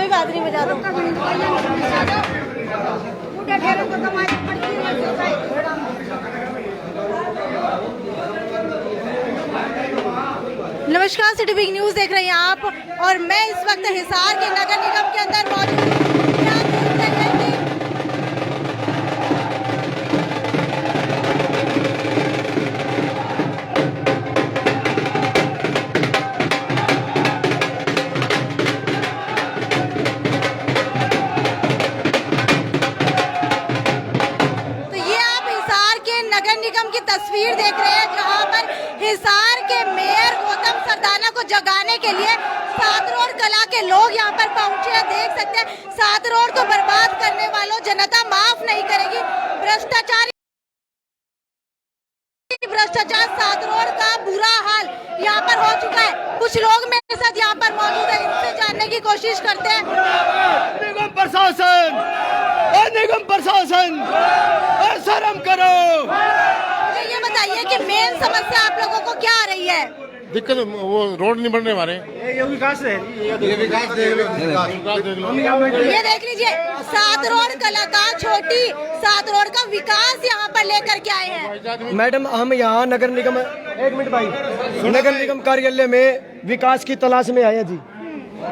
कोई बात नहीं, बजा दो। नमस्कार, सिटी बिग न्यूज देख रहे हैं आप और मैं इस वक्त हिसार के नगर निगम के अंदर मौजूद हूं। निगम की तस्वीर देख रहे हैं जहां पर हिसार के मेयर गौतम सरदाना को जगाने के लिए सात रोड कला के लोग यहां पर पहुंचे हैं। देख सकते हैं, सात रोड को बर्बाद करने वालों जनता माफ नहीं करेगी। भ्रष्टाचार सात रोड का बुरा हाल यहाँ पर हो चुका है। कुछ लोग मेरे साथ यहाँ पर मौजूद है, इनसे जानने की कोशिश करते हैं। निगम प्रशासन, निगम प्रशासन, शर्म करो। मुझे ये बताइए कि मेन समस्या आप लोगों को क्या आ रही है? दिक्कत वो रोड नहीं बनने हमारे। ये विकास है, ये विकास देख लो। ये देख लीजिए, सात रोड कला का छोटी सात रोड का विकास यहाँ पर लेकर के आए हैं। मैडम, हम यहाँ नगर निगम, एक मिनट भाई, नगर निगम कार्यालय में विकास की तलाश में आए जी।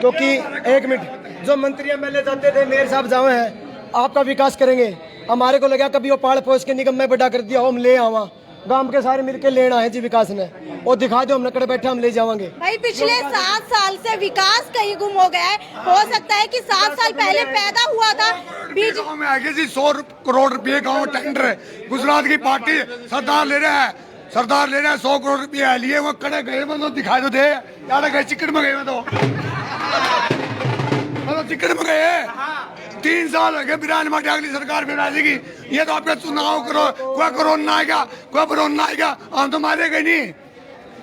क्योंकि एक मिनट, जो मंत्री एमएलए जाते थे, मेयर साहब जाओ हैं, आपका विकास करेंगे। हमारे को लगा कभी वो पाड़ पोस के निगम में बड़ा कर दिया, हम ले आवा, गांव के सारे मिलके लेना है जी विकास ने, और दिखा दो, हम नकड़ बैठे, हम ले जाएंगे। भाई पिछले 7 साल से विकास कहीं गुम हो गया है। हो सकता है कि 7 साल पहले पैदा हुआ था बीच गाँव में आगे जी 100 करोड़ रुपए गाँव टेंडर है। गुजरात की पार्टी सरदार ले रहा है, 100 करोड़ रुपए लिए, वो कड़े गए तो दिखाई तो दे यार, गए चिकट में गए मतलब चिकट में गए। 3 साल हो गए बिरान अगली सरकार में राजेगी। ये तो आपका चुनाव करो, कोई कोरोना आएगा, कोई कोरोना आएगा, हम तो मारेगा नहीं।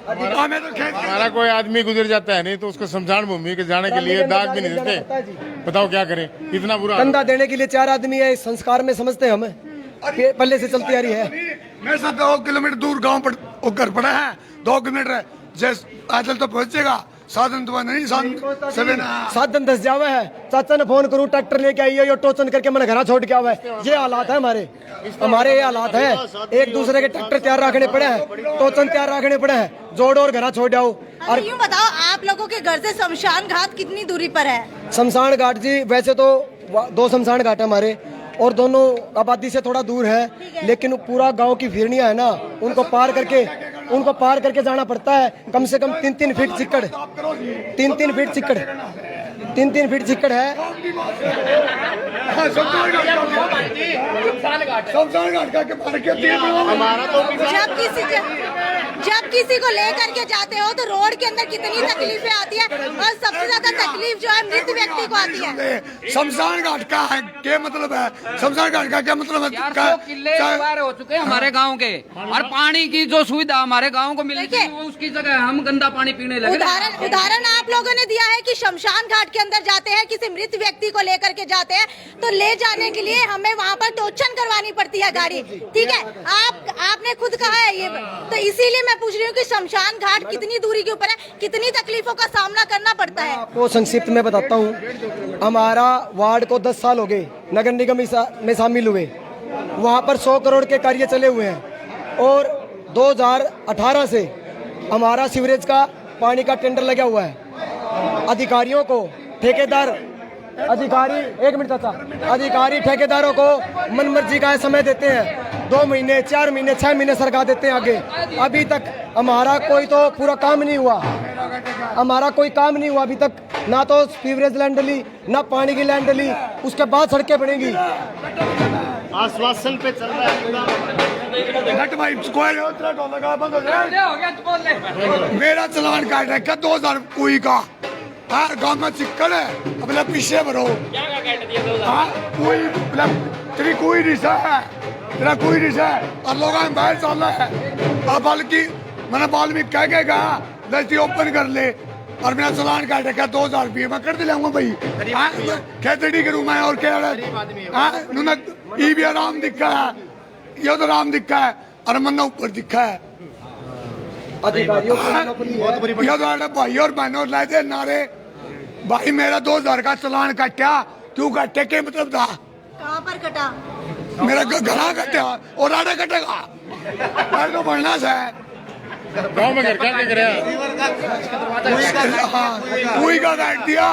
हमें तो हमारा कोई आदमी गुजर जाता है नहीं तो उसको शमशान भूमि के जाने के लिए दाग भी नहीं देते। बताओ क्या करें, इतना बुरा। कंधा देने के लिए 4 आदमी है, इस संस्कार में समझते हैं हमें, पहले से चलती आ रही है। मेरे साथ 2 किलोमीटर दूर गाँव पर घर पड़ा है, 2 किलोमीटर जैसे आजकल तो पहुंचेगा। साधन तो नहीं, साधन दस जावे है। चाचा ने फोन करूं, ट्रैक्टर लेके आई है, यो टोचन करके मैंने घर छोड़ के आवे। ये हालात है हमारे ये हालात है। एक दूसरे के ट्रैक्टर तैयार रखने पड़े हैं, टोचन तैयार रखने पड़े हैं, जोड़ो और घर छोड़ आओ। और यूँ बताओ, आप लोगों के घर से शमशान घाट कितनी दूरी पर है? शमशान घाट जी वैसे तो 2 शमशान घाट है हमारे, और दोनों आबादी से थोड़ा दूर है, लेकिन पूरा गांव की फिरनिया है ना, उनको पार करके जाना पड़ता है। कम से कम 3-3 फीट चिक्कड़, 3-3 फीट चिक्कड़, 3-3 फीट चिक्कड़ है। जब किसी को लेकर के जाते हो तो रोड के अंदर कितनी तकलीफें आती है, और सबसे ज्यादा तकलीफ जो है मृत व्यक्ति को आती है। शमशान घाट का है क्या मतलब है? शमशान घाट का क्या मतलब है? 400 किले हो चुके हैं हमारे गांव के, और पानी की जो सुविधा हमारे गांव को मिलती है वो उसकी जगह हम गंदा पानी पीने लगे। उदाहरण आप लोगों ने दिया है कि शमशान घाट के अंदर जाते हैं, किसी मृत व्यक्ति को लेकर के जाते हैं, तो ले जाने के लिए हमें वहाँ पर टोचन करवानी पड़ती है गाड़ी, ठीक है? आपने खुद कहा है ये, तो इसीलिए मैं पूछ रही हूँ कि शमशान घाट कितनी दूरी के ऊपर है, कितनी तकलीफों का सामना करना पड़ता है? आपको संक्षिप्त में बताता हूँ। हमारा वार्ड को 10 साल हो गए नगर निगम में शामिल हुए, वहाँ पर 100 करोड़ के कार्य चले हुए हैं, और 2018 से हमारा सीवरेज का पानी का टेंडर लगा हुआ है। अधिकारियों को, ठेकेदार अधिकारी, एक मिनट चाचा, अधिकारी ठेकेदारों को मनमर्जी का समय देते हैं। 2 महीने, 4 महीने, 6 महीने सरका देते हैं आगे। अभी तक हमारा कोई तो पूरा काम नहीं हुआ, हमारा कोई काम नहीं हुआ अभी तक, ना तो सीवरेज लाइन डली, ना पानी की लाइन डली, उसके बाद सड़कें बनेगी। आश्वासन पे चल रहा है। मेरा चलान काट रखा 2000 कोई का, गाँव में चिक्कड़ है, अपने पीछे भरो। तेरी कोई रिश्ता है, तेरा कोई रिश्ता है, और लोग बाहर चल रहा है। अब बल्कि मैंने बाल्मीकि कह के कहा रजिस्ट्री ओपन कर ले, और मेरा चलान काट रखा 2000 रुपये, मैं कर दिलाऊंगा भाई। खेती करूँ मैं, और क्या ये भी आराम दिखा है, ये तो आराम दिखा है, और मन्ना ऊपर दिखा है। अधिकारियों भाई और बहनों लाए थे नारे, भाई मेरा 2000 का चालान कटा, क्यों कटे के मतलब था? कहाँ पर कटा? मेरा घरा कटा और आड़े कटेगा, मेरे को बढ़ना से गाँव में घर क्या कर रहे हैं? कोई का काट दिया।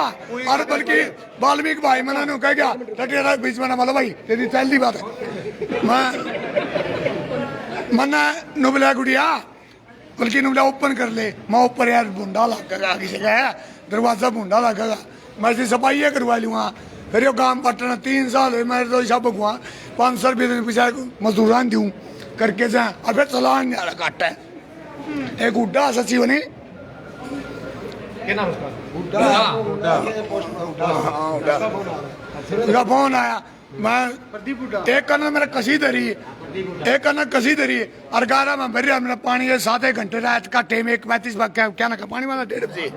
और बल्कि वाल्मीकि भाई मैंने कह गया तेरा बीच में ना मतलब भाई तेरी चलती बात है। मैंने नुबला गुड़िया बल्कि नुबला ओपन कर ले, मैं ऊपर यार भूडा लगेगा, किसी का है दरवाजा भूडा लगेगा, मैं ऐसी सफाई करवा लूँगा। फिर यो काम पटना 3 साल हुए, मैं तो सब भगवा 500 रुपये पीछे मजदूरान दूँ करके जाए और फिर चलान नहीं आ रहा काटा है। एक उड्डा सचिव ने उसका फोन आया, मैं एक करना मेरा कसी धरी, एक करना कसी धरी और 11 में भर रहा मेरा पानी 7 घंटे रात का टाइम 1:35 क्या ना का पानी वाला 1:30 बजे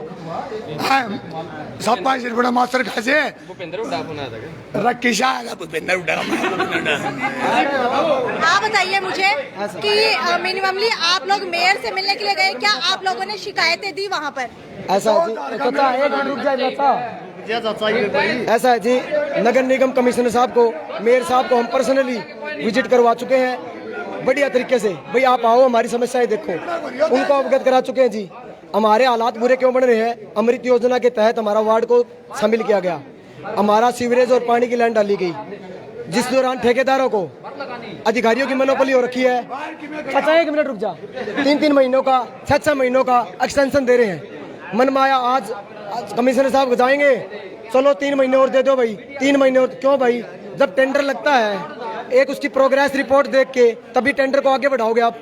सब 5 रुपये मास्टर खासे रखी भूपेंद्र उड्डा। आप बताइए मुझे कि मिनिममली आप लोग मेयर से मिलने के लिए गए, क्या आप लोगों ने शिकायतें दी वहाँ पर? ऐसा है जी, चाचा एक मिनट रुक जाए चाचा। ऐसा है जी, नगर निगम कमिश्नर साहब को, मेयर साहब को हम पर्सनली विजिट करवा चुके हैं बढ़िया तरीके से। भाई आप आओ, हमारी समस्याएं देखो, उनको अवगत करा चुके हैं जी। हमारे हालात बुरे क्यों बन रहे हैं? अमृत योजना के तहत हमारा वार्ड को शामिल किया गया, हमारा सीवरेज और पानी की लाइन डाली गई, जिस दौरान ठेकेदारों को, अधिकारियों की मोनोपोली हो रखी है। अच्छा एक मिनट रुक जा, 3-3 महीनों का 6-6 महीनों का एक्सटेंशन दे रहे हैं। मनमाया आज कमिश्नर साहब जाएंगे, चलो 3 महीने और दे दो भाई, 3 महीने और क्यों भाई? जब टेंडर लगता है एक उसकी प्रोग्रेस रिपोर्ट देख के तभी टेंडर को आगे बढ़ाओगे आप।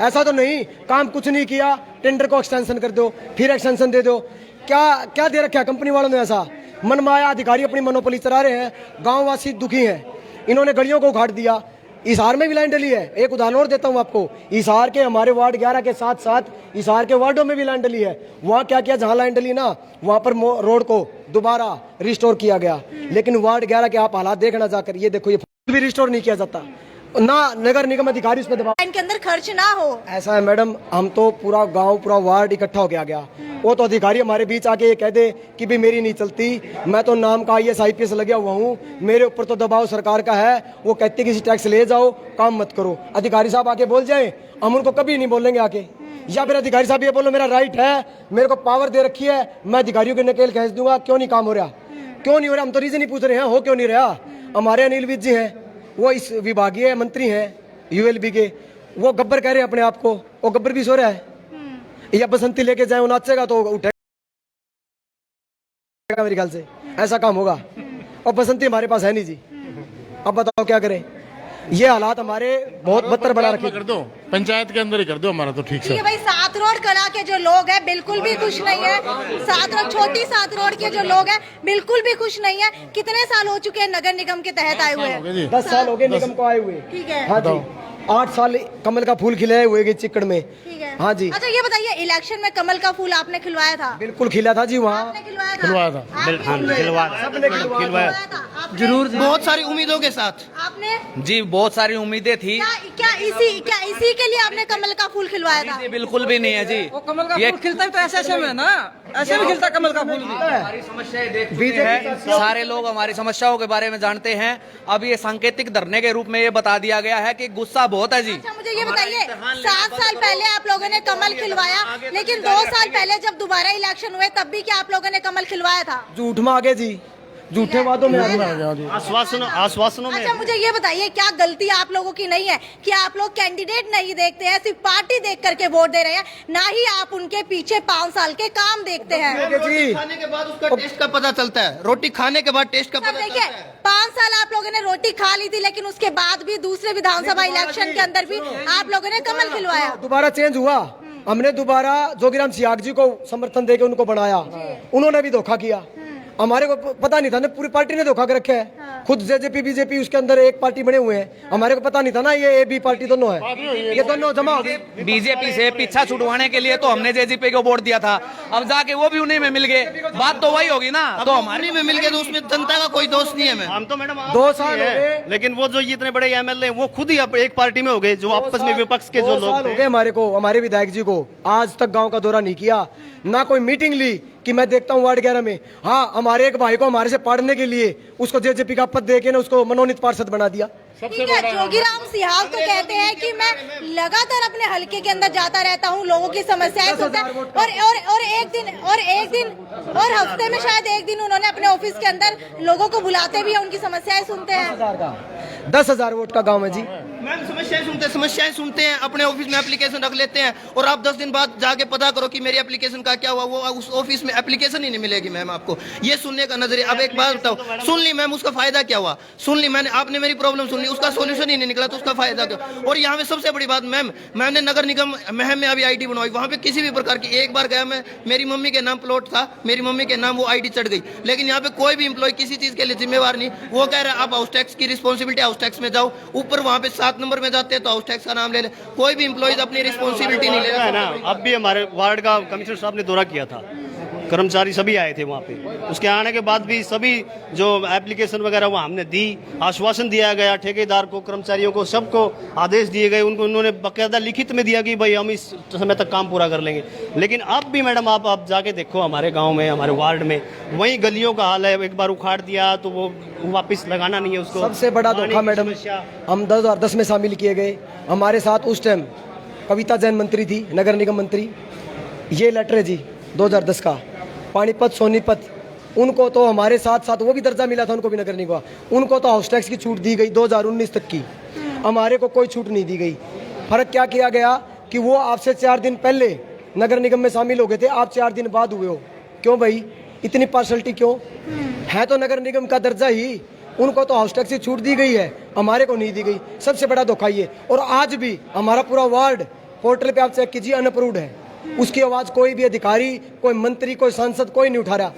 ऐसा तो नहीं काम कुछ नहीं किया टेंडर को एक्सटेंशन कर दो, फिर एक्सटेंशन दे दो। क्या क्या दे रखा है कंपनी वालों ने? ऐसा मनमाया अधिकारी अपनी मोनोपोली चला रहे हैं, गाँववासी दुखी हैं। इन्होंने गलियों को उखाड़ दिया, हिसार में भी लाइन डली है। एक उदाहरण और देता हूँ आपको, हिसार के हमारे वार्ड 11 के साथ साथ हिसार के वार्डों में भी लाइन डली है। वहाँ क्या किया, जहाँ लाइन डली ना वहाँ पर रोड को दोबारा रिस्टोर किया गया, लेकिन वार्ड 11 के आप हालात देखना जाकर, ये देखो ये भी रिस्टोर नहीं किया जाता ना, नगर निगम अधिकारी उसमें दबाव। इनके अंदर खर्च ना हो। ऐसा है मैडम, हम तो पूरा गांव पूरा वार्ड इकट्ठा हो गया, वो तो अधिकारी हमारे बीच आके ये कह दे कि भी मेरी नहीं चलती, मैं तो नाम का IAS IPS लगा हुआ हूँ, मेरे ऊपर तो दबाव सरकार का है, वो कहती किसी टैक्स ले जाओ काम मत करो। अधिकारी साहब आके बोल जाए, हम उनको कभी नहीं बोलेंगे आके। या फिर अधिकारी साहब ये बोलो मेरा राइट है, मेरे को पावर दे रखी है, मैं अधिकारियों के नकेल खींच दूंगा, क्यों नहीं काम हो रहा, क्यों नहीं हो रहा? हम तो रीजन ही पूछ रहे हैं, हो क्यों नहीं रहा? हमारे अनिल विज जी हैं, वो इस विभागीय मंत्री हैं ULB के, वो गब्बर कह रहे हैं अपने आप को, वो गब्बर भी सो रहा है। या बसंती लेके जाए वो नाचेगा तो उठेगा मेरे ख्याल से, ऐसा काम होगा। और बसंती हमारे पास है नहीं जी, अब बताओ क्या करें? ये हालात हमारे बहुत बदतर बना रखे। कर दो पंचायत के अंदर ही कर दो हमारा तो ठीक ठीक है है। भाई, 7 रोड कला के जो लोग हैं बिल्कुल भी खुश नहीं है। 7 रोड छोटी 7 रोड के जो लोग हैं बिल्कुल भी खुश नहीं है। कितने साल हो चुके हैं नगर निगम के तहत आए हुए हैं? 10 साल हो गए निगम को आए हुए। ठीक है, हाँ जी, 8 साल कमल का फूल खिलाए हुए चिकड़ में। ठीक है। हाँ जी। अच्छा ये बताइए, इलेक्शन में कमल का फूल आपने खिलवाया था? बिल्कुल खिला था जी, वहाँ आपने खिलवाया था? खिलवाया था। आपने खिलवाया था? आपने- जरूर, बहुत सारी उम्मीदों के साथ। आपने जी बहुत सारी उम्मीदें थी। क्या इसी के लिए आपने कमल का फूल खिलवाया था? जी बिल्कुल भी नहीं है जी, कमल का फूल खिलता है तो ऐसे में ना, ऐसे में खिलता कमल का फूल भी। हमारी समस्याएं देख चुके हैं, सारे लोग हमारी समस्याओं के बारे में जानते हैं। अब ये सांकेतिक धरने के रूप में ये बता दिया गया है कि गुस्सा बहुत है जी। अच्छा मुझे ये बताइए, 7 साल पहले आप लोगों ने कमल खिलवाया, लेकिन 2 साल पहले जब दोबारा इलेक्शन हुए तब भी क्या आप लोगों ने कमल खिलवाया था? झूठ में आगे जी, झूठे वादों में आगे। आश्वासनों में। अच्छा मुझे ये बताइए, क्या गलती आप लोगों की नहीं है कि आप लोग कैंडिडेट नहीं देखते हैं, सिर्फ पार्टी देख करके वोट दे रहे हैं, ना ही आप उनके पीछे 5 साल के काम देखते हैं? जी खाने के बाद उसका टेस्ट का पता चलता है, रोटी खाने के बाद टेस्ट का सब पता देखिए, चलता है। 5 साल आप लोगों ने रोटी खा ली थी, लेकिन उसके बाद भी दूसरे विधानसभा इलेक्शन के अंदर भी आप लोगों ने कमल खिलवाया। दोबारा चेंज हुआ, हमने दोबारा जोगीराम सियाग जी को समर्थन देके उनको बनाया, उन्होंने भी धोखा किया। हमारे को पता नहीं था ना, पूरी पार्टी ने धोखा कर रखा है। खुद जेजेपी बीजेपी उसके अंदर एक पार्टी बने हुए हैं, हमारे को पता नहीं था ना ये ए बी पार्टी दोनों है, ये दोनों जमा हो गए। बीजेपी से पीछा छुड़वाने के लिए तो हमने जेजेपी को वोट दिया था, अब जाके वो भी उन्हीं में मिल गए, बात तो वही होगी ना। तो हमारे में मिल गए तो उसमें जनता का कोई दोष नहीं है। मैं हम तो मैडम 2 साल हो गए, लेकिन वो जो इतने बड़े एमएलए वो खुद ही एक पार्टी में हो गए, जो आपस में विपक्ष के जो लोग हो गए हमारे को, हमारे विधायक जी को आज तक गांव का दौरा नहीं किया, ना कोई मीटिंग ली कि मैं देखता हूँ वार्ड 11 में। हाँ, हमारे एक भाई को हमारे से पढ़ने के लिए उसको जेजेपी का पद देके ना उसको मनोनीत पार्षद बना दिया। ठीक है, जोगीराम सिहाग तो कहते हैं कि मैं लगातार अपने हलके के अंदर जाता रहता हूँ, लोगों की समस्याएं सुनता हूँ, और एक दिन और हफ्ते में शायद एक दिन उन्होंने अपने ऑफिस के अंदर लोगों को बुलाते भी हैं, उनकी समस्याएं सुनते हैं। 10,000 वोट का गाँव है जी। मैम समस्याएं सुनते हैं, अपने ऑफिस में एप्लीकेशन रख लेते हैं, और आप 10 दिन बाद जाके पता करो कि मेरी एप्लीकेशन का क्या हुआ, वो उस ऑफिस में एप्लीकेशन ही नहीं मिलेगी। मैम आपको ये सुनने का नजरिया, अब एक बात बताओ, सुन ली मैम, उसका फायदा क्या हुआ? सुन ली मैंने, आपने मेरी प्रॉब्लम सुन ली, उसका सोल्यूशन ही नहीं निकला, तो उसका फायदा क्या? और यहाँ पे सबसे बड़ी बात मैम, मैंने नगर निगम महम में अभी आईडी बनवाई, वहाँ पे किसी भी प्रकार की, एक बार गया मैं, मेरी मम्मी के नाम प्लॉट था, मेरी मम्मी के नाम वो आईडी चढ़ गई, लेकिन यहाँ पे कोई भी एम्प्लॉय किसी चीज के लिए जिम्मेवार नहीं। वो कह रहा है आप हाउस टैक्स की रिस्पॉन्सिबिलिटी हाउस टैक्स में जाओ, ऊपर वहाँ पे 7 नंबर में जाते हैं तो हाउस टैक्स का नाम ले ले, कोई भी एम्प्लॉय अपनी रिस्पॉन्सिबिलिटी नहीं ले रहा है ना। अब भी हमारे वार्ड का कमिश्नर साहब ने दौरा किया था, कर्मचारी सभी आए थे वहाँ पे, उसके आने के बाद भी सभी जो एप्लीकेशन वगैरह वो हमने दी, आश्वासन दिया गया ठेकेदार को, कर्मचारियों को, सबको आदेश दिए गए, उनको उन्होंने बाकायदा लिखित में दिया कि भाई हम इस समय तक काम पूरा कर लेंगे। लेकिन अब भी मैडम आप जाके देखो हमारे गाँव में, हमारे वार्ड में वही गलियों का हाल है, एक बार उखाड़ दिया तो वो वापस लगाना नहीं है उसको। सबसे बड़ा धोखा मैडम, हम 2010 में शामिल किए गए, हमारे साथ उस टाइम कविता जैन मंत्री थी, नगर निगम मंत्री। ये लेटर है जी 2010 का, पानीपत सोनीपत, उनको तो हमारे साथ साथ वो भी दर्जा मिला था, उनको भी नगर निगम, उनको तो हाउस टैक्स की छूट दी गई 2019 तक की, हमारे को कोई छूट नहीं दी गई। फर्क क्या किया गया कि वो आपसे 4 दिन पहले नगर निगम में शामिल हो गए थे, आप 4 दिन बाद हुए हो। क्यों भाई, इतनी पार्शलिटी क्यों है? तो नगर निगम का दर्जा ही, उनको तो हाउस टैक्स की छूट दी गई है, हमारे को नहीं दी गई। सबसे बड़ा धोखा ये। और आज भी हमारा पूरा वार्ड पोर्टल पे आप चेक कीजिए, अनअप्रूव्ड है, उसकी आवाज कोई भी अधिकारी, कोई मंत्री, कोई सांसद कोई नहीं उठा रहा।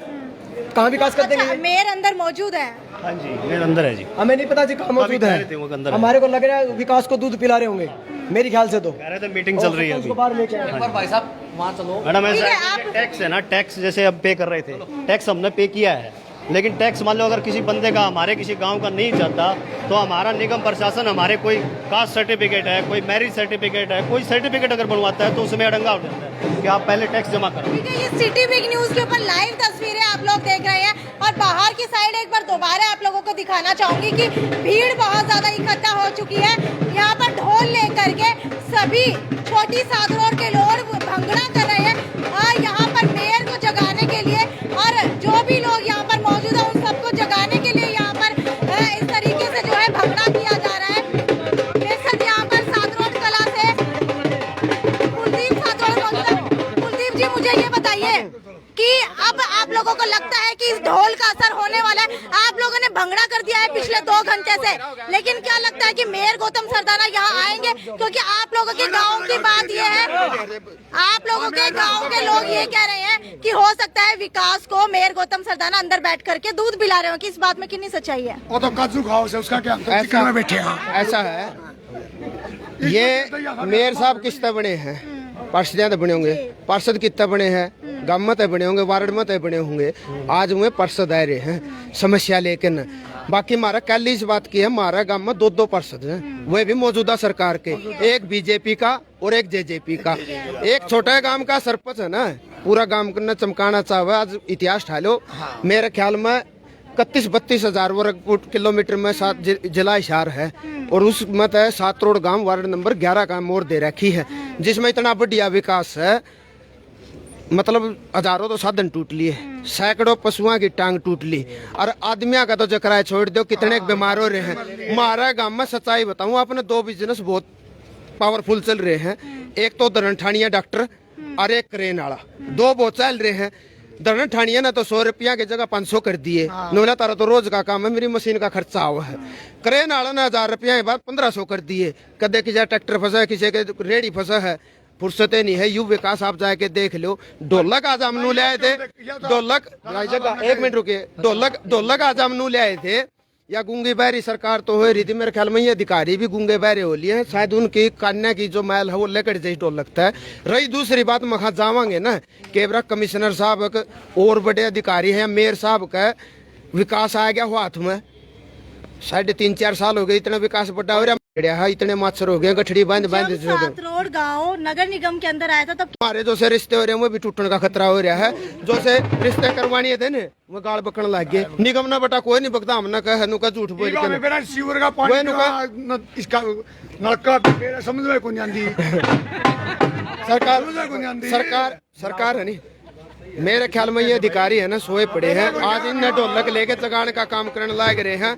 कहाँ विकास कर देंगे? मेयर अंदर मौजूद है। हाँ जी, मेरे अंदर है जी, हमें नहीं पता जी कहाँ मौजूद है, हमारे को लग रहा है विकास को दूध पिला रहे होंगे, मेरे ख्याल से तो कह रहे थे मीटिंग चल रही है अभी। भाई साहब वहाँ चलो मैडम, ऐसा टैक्स है ना, टैक्स जैसे अब पे कर रहे थे, टैक्स हमने पे किया है, लेकिन टैक्स मान लो अगर किसी बंदे का, हमारे किसी गांव का नहीं जाता, तो हमारा निगम प्रशासन हमारे कोई कास्ट सर्टिफिकेट है, कोई मैरिज सर्टिफिकेट है, कोई सर्टिफिकेट अगर बनवाता है तो उसमें अड़ंगा हो जाता है कि आप पहले टैक्स जमा करो। ठीक है, ये सिटी बिग न्यूज के ऊपर लाइव तस्वीरें आप लोग देख रहे हैं, और बाहर की साइड एक बार दोबारा आप लोगों को दिखाना चाहूंगी कि भीड़ बहुत ज्यादा इकट्ठा हो चुकी है। यहाँ पर ढोल लेकर के सभी छोटी साधुओं के लोग भंगड़ा कर रहे हैं, और यहाँ पर मेयर को जगाने के लिए, और जो भी लोग यहाँ पर मौजूद है उन सबको जगाने के लिए यहाँ पर इस तरीके से जो है भंगड़ा किया जा रहा है। बेशक यहाँ पर सातरोड कला से कुलदीप सातरोड मौजूद है। कुलदीप जी, मुझे ये बताइए कि अब आप लोगों को लगता है कि इस ढोल का असर होने वाला है? आप लोगों ने भंगड़ा कर दिया है पिछले 2 घंटे से, लेकिन क्या लगता है कि मेयर गौतम सरदाना यहाँ आएंगे? क्योंकि आप लोगों के गांव की बात ये है, आप लोगों के गांव के लोग ये कह रहे हैं कि हो सकता है विकास को मेयर गौतम सरदाना अंदर बैठ करके दूध पिला रहे हो, कि इस बात में कितनी सच्चाई है? वो तो काजू खाओ से उसका क्या, ऐसा में बैठे हैं। ऐसा है, ये मेयर साहब किस तरह बने हैं, पार्षद बने होंगे, पार्षद कितना बने हैं, गांव में तय बने होंगे, वार्ड में तय बने होंगे, आज हुए पार्षद आए रहे हैं समस्या लेकिन। बाकी हमारा कल इस बात की है, हमारा गांव में 2 पार्षद हैं, वह भी मौजूदा सरकार के, एक बीजेपी का और एक जेजेपी का। एक छोटा गांव का सरपंच है ना, पूरा गांव करना चमकाना चाहे, आज इतिहास ठालो, मेरे ख्याल में 31-32 हजार वर्ग फुट किलोमीटर में 7 जिला हिसार है, और उस मत है सातरोड गांव वार्ड नंबर 11 का मोड़ दे रखी है, जिसमें इतना बढ़िया विकास है, मतलब हजारों तो साधन टूट लिए, सैकड़ों पशुओं की टांग टूट ली, और आदमियों का तो चक्राया छोड़ दो, कितने बीमार हो रहे हैं। हमारा गांव में सच्चाई बताऊं, अपने 2 बिजनेस बहुत पावरफुल चल रहे हैं, एक तो दरनठानिया डॉक्टर और एक क्रेन वाला, 2 बहुत चल रहे हैं। दरनठानिया ने तो 100 रुपया की जगह 500 कर दिए, नोला तारा तो रोज का काम है, मेरी मशीन का खर्चा हुआ है। क्रेन वाला ने 1000 रुपया के बाद 1500 कर दिए, कदे किसी ट्रैक्टर फंसा है, किसी के रेडी फंसा है, फुर्सते नहीं है। यू विकास आप जाके देख लो, ढोलक आज हम ले आए थे, ढोलक 1 मिनट रुकिए, ढोलक आज हम ले आए थे, या गूंगे बहरी सरकार तो हो रही थी, मेरे ख्याल में ये अधिकारी भी गूंगे बहरे हो लिए हैं, शायद उनकी कन्या की जो मैल है वो लेकर जैसे डोल लगता है। रही दूसरी बात, मखा जावांगे ना केवरा कमिश्नर साहब और बड़े अधिकारी हैं, मेयर साहब का विकास आ गया हो हाथ में, 3.5-4 साल हो गए, इतना विकास बड़ा हो रहा है, इतने मच्छर हो गए, गठड़ी बांध सात रोड गांव नगर निगम के अंदर आया था तब हमारे जो से रिश्ते हो रहे हैं वो भी टूटने का खतरा हो रहा है। जो से रिश्ते करवानी थे ना वो गाल बकन लग गए। निगम ना बटा कोई नहीं बकता, हम ना कह नुका झूठ बोल के सीवर का पानी का इसका नलका मेरा समझ में कौन आंदी सरकार है नहीं, मेरे ख्याल में ये अधिकारी है ना सोए पड़े हैं। आज इन ढोलक लेके जगाने का काम करने लाग रहे हैं।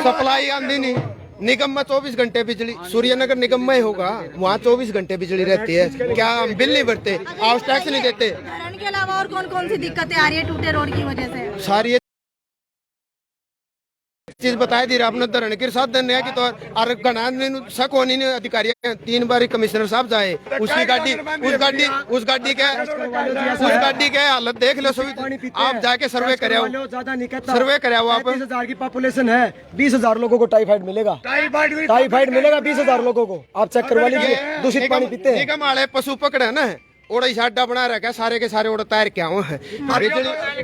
सप्लाई आंदी नहीं, निगम में 24 घंटे बिजली, सूर्यनगर निगम में होगा, वहाँ 24 घंटे बिजली रहती है। क्या हम बिल नहीं भरते, हाउस टैक्स नहीं देते? धरण के अलावा और कौन कौन सी दिक्कतें आ रही है टूटे रोड की वजह से? सारी चीज बताई दी आपने धरण के साथ धन्य की तो शक होनी नहीं। अधिकारी 3 बार कमिश्नर साहब जाए, उसकी गाड़ी के हालत देख लो। आप जाके सर्वे करे, सर्वे करे आप। 20,000 की पॉपुलेशन है, 20,000 लोगों को टाइफाइड मिलेगा, टाइफाइड मिलेगा 20,000 लोगों को। आप चेक करवा लीजिए, दूषित पानी पीते हैं। निगम वाले पशु पकड़े ना ओड़ा साडा बना रखा, सारे के सारे ओड़ा तैर क्या है।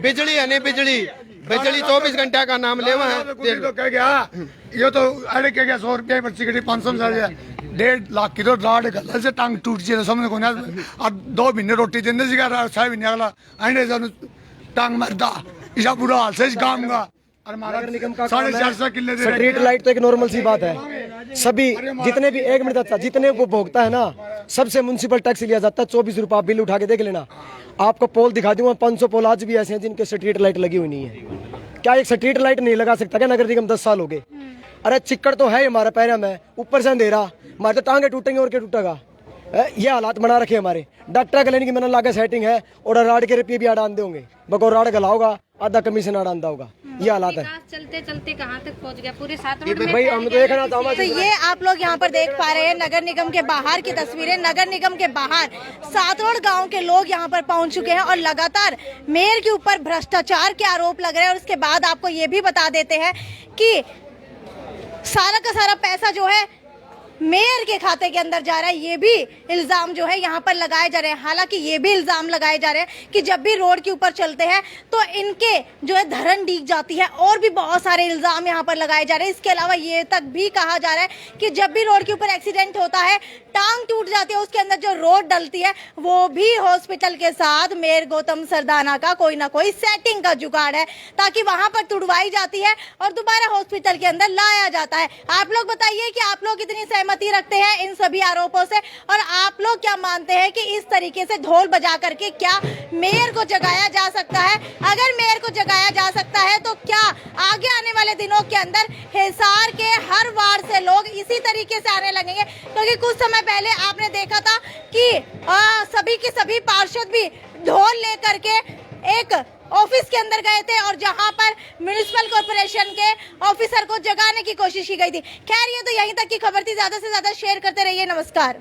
बिजली है नहीं, बिजली 24 घंटा का नाम ले तो कह गया ये तो अरे कह गया 100 रुपया पर्ची कटी 500 में 1.5 लाख की तो राड गल से टांग टूट जाए समझ को ना। और 2 महीने रोटी देने से 6 महीने अगला अंडे टांग मरदा, इसा बुरा हाल से इस काम का। नगर निगम का 450 किले स्ट्रीट लाइट तो एक नॉर्मल सी बात है। सभी जितने भी 1 मिनट तक जितने उपभोक्ता है ना, सबसे म्युनिसिपल टैक्स लिया जाता है 24 रुपये। आप बिल उठा के देख लेना, आपको पोल दिखा दूंगा। 500 पोल आज भी ऐसे हैं जिनके स्ट्रीट लाइट लगी हुई नहीं है। क्या एक स्ट्रीट लाइट नहीं लगा सकता क्या नगर निगम? 10 साल हो गए। अरे चिक्कड़ तो है हमारा पैरा में, ऊपर से अंधेरा, हमारे तो टांगे टूटेंगे और क्या टूटेगा। ये हालात बना रखे हमारे। डॉक्टर के लेने की मैंने लागे सेटिंग है और राड के रुपये भी आड़ान होंगे, बको राड गला होगा, आधा कमीशन आड़ान होगा। ये हालात है। चलते चलते कहाँ तक पहुँच गया, पूरे 7 रोड भाई हम तो देखना था। तो ये आप लोग यहाँ पर देख पा रहे हैं नगर निगम के बाहर की तस्वीरें। नगर निगम के बाहर 7 रोड गांव के लोग यहाँ पर पहुंच चुके हैं और लगातार मेयर के ऊपर भ्रष्टाचार के आरोप लग रहे हैं। और उसके बाद आपको ये भी बता देते हैं कि सारा का सारा पैसा जो है मेयर के खाते के अंदर जा रहा है। ये भी इल्जाम जो है यहाँ पर लगाए जा रहे हैं। हालांकि ये भी इल्जाम लगाए जा रहे हैं कि जब भी रोड के ऊपर चलते हैं तो इनके जो है धरन डीग जाती है। और भी बहुत सारे इल्जाम यहाँ पर लगाए जा रहे हैं। इसके अलावा ये तक भी कहा जा रहा है कि जब भी रोड के ऊपर एक्सीडेंट होता है, टांग टूट जाती है, उसके अंदर जो रोड डलती है वो भी हॉस्पिटल के साथ मेयर गौतम सरदाना का कोई ना कोई सेटिंग का जुगाड़ है, ताकि वहां पर तुड़वाई जाती है और दोबारा हॉस्पिटल के अंदर लाया जाता है। आप लोग बताइए कि आप लोग कितनी सहमति रखते हैं इन सभी आरोपों से, और आप लोग क्या मानते हैं कि इस तरीके से ढोल बजा करके क्या मेयर को जगाया जा सकता है? अगर मेयर को जगाया जा सकता है तो क्या आगे आने वाले दिनों के अंदर हिसार के हर वार्ड से लोग इसी तरीके से आने लगेंगे? क्योंकि कुछ समय पहले आपने देखा था कि सभी के सभी पार्षद भी ढोल लेकर के एक ऑफिस के अंदर गए थे और जहां पर म्युनिसिपल कॉर्पोरेशन के ऑफिसर को जगाने की कोशिश की गई थी। खैर ये तो यहीं तक की खबर थी। ज्यादा से ज्यादा शेयर करते रहिए। नमस्कार।